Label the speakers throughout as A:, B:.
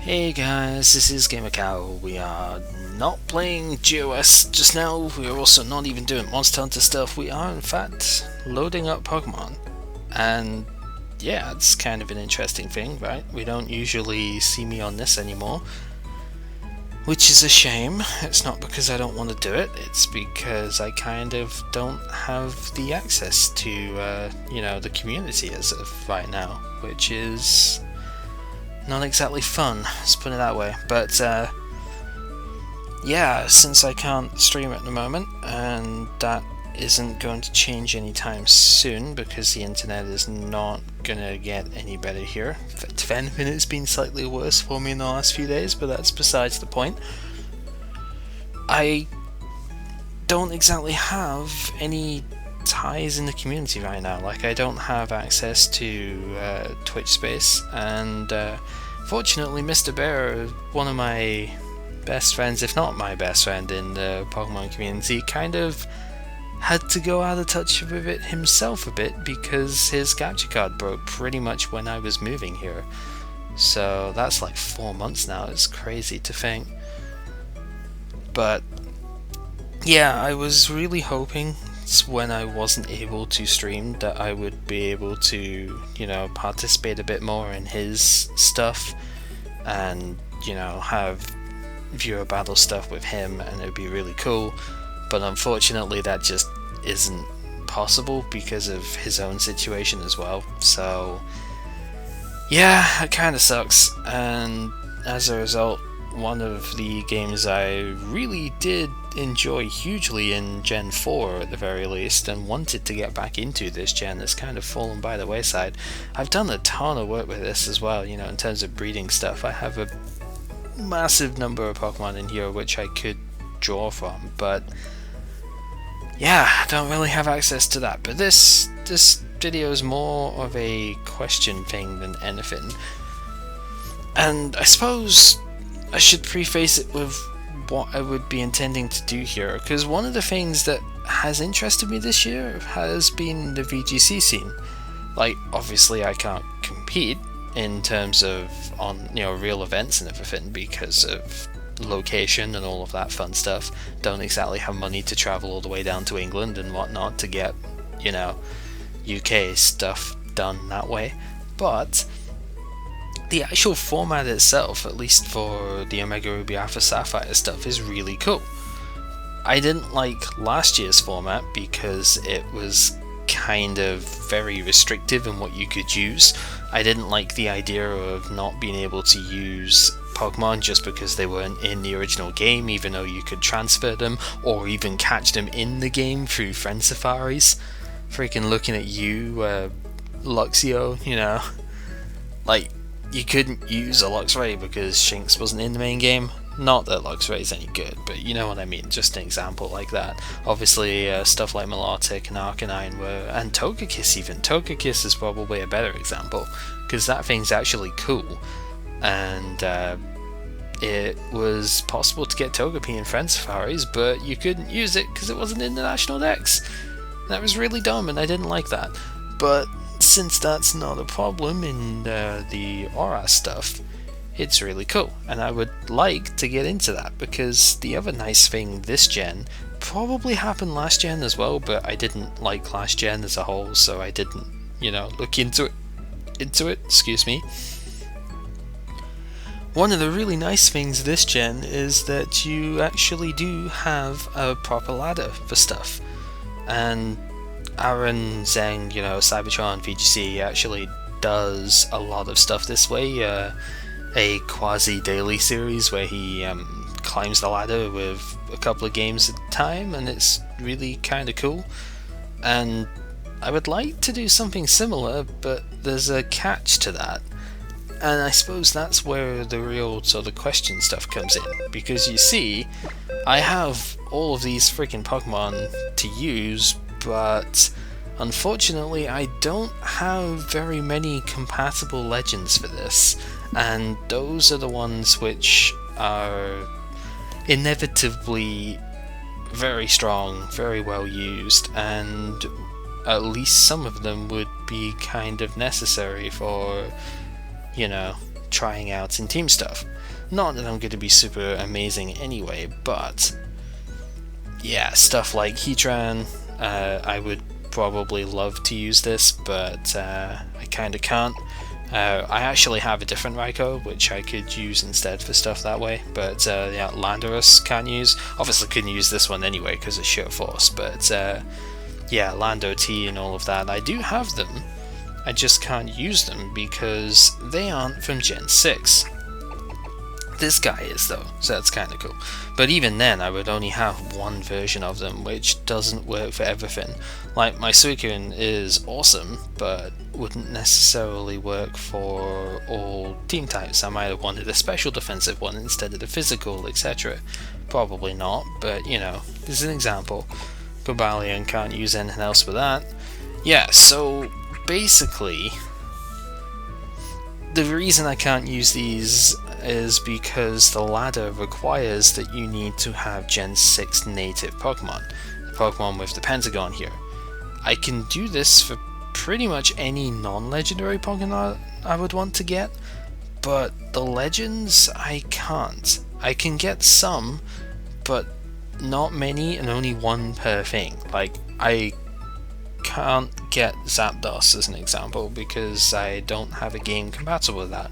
A: Hey guys, this is GamerCow. We are not playing GOS just now. We are also not even doing Monster Hunter stuff. We are in fact loading up Pokemon. And yeah, it's kind of an interesting thing, right? We don't usually see me on this anymore, which is a shame. It's not because I don't want to do it, it's because I kind of don't have the access to, the community as of right now, which is not exactly fun, let's put it that way. But yeah, since I can't stream at the moment, and that isn't going to change anytime soon because the internet is not gonna get any better here. If anything, it's been slightly worse for me in the last few days, but that's besides the point. I don't exactly have any ties in the community right now. Like, I don't have access to Twitch space, and fortunately Mr. Bear, one of my best friends, if not my best friend in the Pokemon community, kind of had to go out of touch with it himself a bit because his capture card broke pretty much when I was moving here. So that's like 4 months now. It's crazy to think. But yeah, I was really hoping when I wasn't able to stream that I would be able to, participate a bit more in his stuff and, have viewer battle stuff with him, and it would be really cool. But unfortunately that just isn't possible because of his own situation as well. So yeah, it kind of sucks, and as a result, one of the games I really did enjoy hugely in Gen 4 at the very least, and wanted to get back into this gen, has kind of fallen by the wayside. I've done a ton of work with this as well, in terms of breeding stuff. I have a massive number of Pokemon in here which I could draw from, but yeah, I don't really have access to that. But this video is more of a question thing than anything, and I suppose I should preface it with what I would be intending to do here, because one of the things that has interested me this year has been the VGC scene. Like, obviously I can't compete in terms of on real events and everything because of location and all of that fun stuff. Don't exactly have money to travel all the way down to England and whatnot to get UK stuff done that way. But the actual format itself, at least for the Omega Ruby Alpha Sapphire stuff, is really cool. I didn't like last year's format because it was kind of very restrictive in what you could use. I didn't like the idea of not being able to use Pokemon just because they weren't in the original game, even though you could transfer them or even catch them in the game through friend safaris. Freaking looking at you, Luxio, like, you couldn't use a Luxray because Shinx wasn't in the main game. Not that Luxray is any good, but you know what I mean, just an example like that. Obviously, stuff like Milotic and Arcanine were, and Togekiss even. Togekiss is probably a better example, because that thing's actually cool, and it was possible to get Togepi in Friend Safaris, but you couldn't use it because it wasn't in the National Dex. That was really dumb, and I didn't like that. But since that's not a problem in the Aura stuff, it's really cool, and I would like to get into that, because the other nice thing this gen probably happened last gen as well, but I didn't like last gen as a whole, so I didn't, look into it, excuse me. One of the really nice things this gen is that you actually do have a proper ladder for stuff, and Aaron Zheng, CybertronVGC, actually does a lot of stuff this way. A quasi-daily series where he climbs the ladder with a couple of games at a time, and it's really kind of cool. And I would like to do something similar, but there's a catch to that. And I suppose that's where the real sort of question stuff comes in, because you see, I have all of these freaking Pokemon to use, but unfortunately I don't have very many compatible legends for this, and those are the ones which are inevitably very strong, very well used, and at least some of them would be kind of necessary for, trying out in team stuff. Not that I'm going to be super amazing anyway, but yeah, stuff like Heatran, I would probably love to use this, but I kinda can't. I actually have a different Raikou which I could use instead for stuff that way, but yeah, Landorus can't use. Obviously couldn't use this one anyway because it's Sheer Force, but yeah, Lando T and all of that, I do have them, I just can't use them because they aren't from Gen 6. This guy is though, so that's kinda cool. But even then, I would only have one version of them, which doesn't work for everything. Like, my Suicune is awesome, but wouldn't necessarily work for all team types. I might have wanted a special defensive one instead of the physical, etc. Probably not, but you know, this is an example. Cobalion can't use anything else for that. Yeah, so basically, the reason I can't use these is because the ladder requires that you need to have Gen 6 native Pokemon. The Pokemon with the Pentagon here. I can do this for pretty much any non-legendary Pokemon I would want to get, but the legends I can't. I can get some, but not many and only one per thing. Like, I can't get Zapdos as an example because I don't have a game compatible with that.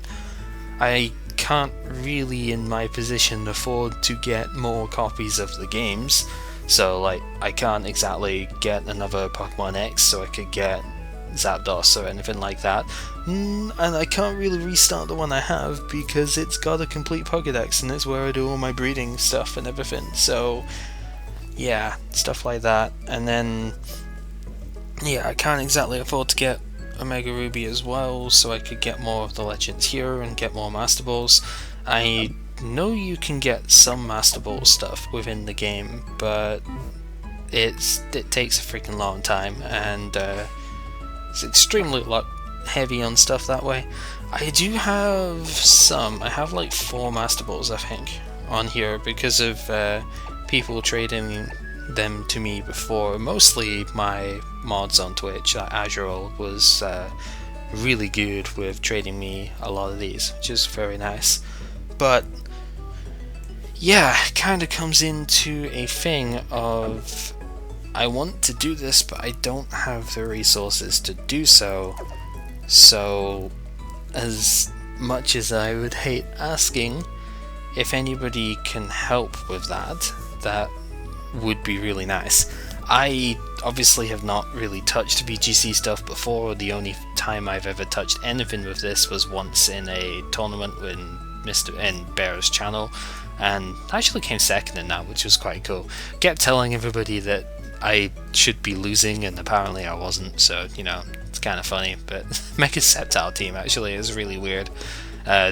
A: I can't really in my position afford to get more copies of the games, so like I can't exactly get another Pokemon X so I could get Zapdos or anything like that, and I can't really restart the one I have because it's got a complete Pokédex and it's where I do all my breeding stuff and everything, so yeah, stuff like that. And then yeah, I can't exactly afford to get Omega Ruby as well, so I could get more of the legends here and get more Master Balls. I know you can get some Master Ball stuff within the game, but it takes a freaking long time, and it's extremely heavy on stuff that way. I do have some. I have like 4 Master Balls, I think, on here because of people trading them to me before. Mostly my mods on Twitch, Azure was really good with trading me a lot of these, which is very nice. But yeah, it kind of comes into a thing of I want to do this, but I don't have the resources to do so. So as much as I would hate asking, if anybody can help with that, that would be really nice. I obviously have not really touched VGC stuff before. The only time I've ever touched anything with this was once in a tournament in Bear's channel, and I actually came second in that, which was quite cool. Kept telling everybody that I should be losing, and apparently I wasn't, so you know, it's kind of funny. But Mega Sceptile team actually is really weird.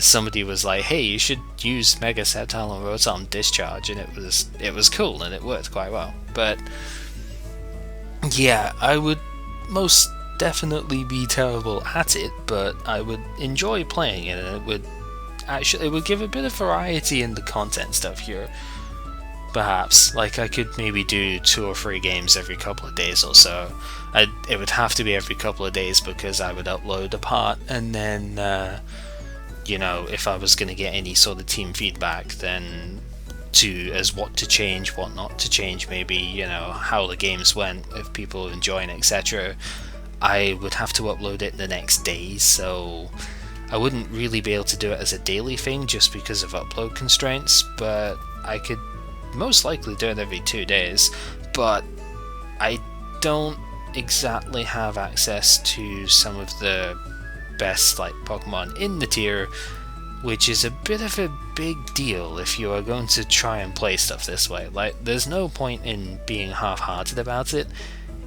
A: Somebody was like, hey, you should use Mega Sceptile and Rotom Discharge, and it was cool and it worked quite well. But yeah, I would most definitely be terrible at it, but I would enjoy playing it, and it would give a bit of variety in the content stuff here. Perhaps, like I could maybe do 2 or 3 games every couple of days or so. It would have to be every couple of days because I would upload a part, and then you know, if I was going to get any sort of team feedback, then as what to change, what not to change, maybe, you know, how the games went, if people are enjoying it, etc. I would have to upload it the next day, so I wouldn't really be able to do it as a daily thing just because of upload constraints, but I could most likely do it every 2 days. But I don't exactly have access to some of the best like Pokemon in the tier, which is a bit of a big deal if you are going to try and play stuff this way. Like, there's no point in being half-hearted about it.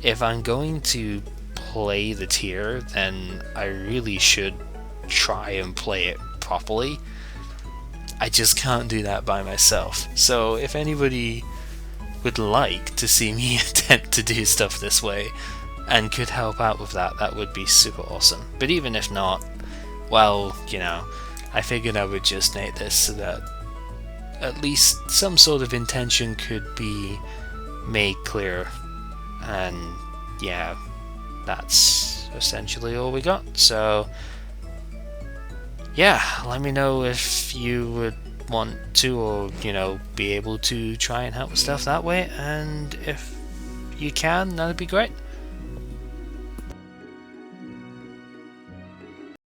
A: If I'm going to play the tier, then I really should try and play it properly. I just can't do that by myself. So if anybody would like to see me attempt to do stuff this way and could help out with that, that would be super awesome. But even if not, well, you know, I figured I would just make this so that at least some sort of intention could be made clear. And yeah, that's essentially all we got. So yeah, let me know if you would want to, or be able to try and help with stuff that way, and if you can, that'd be great.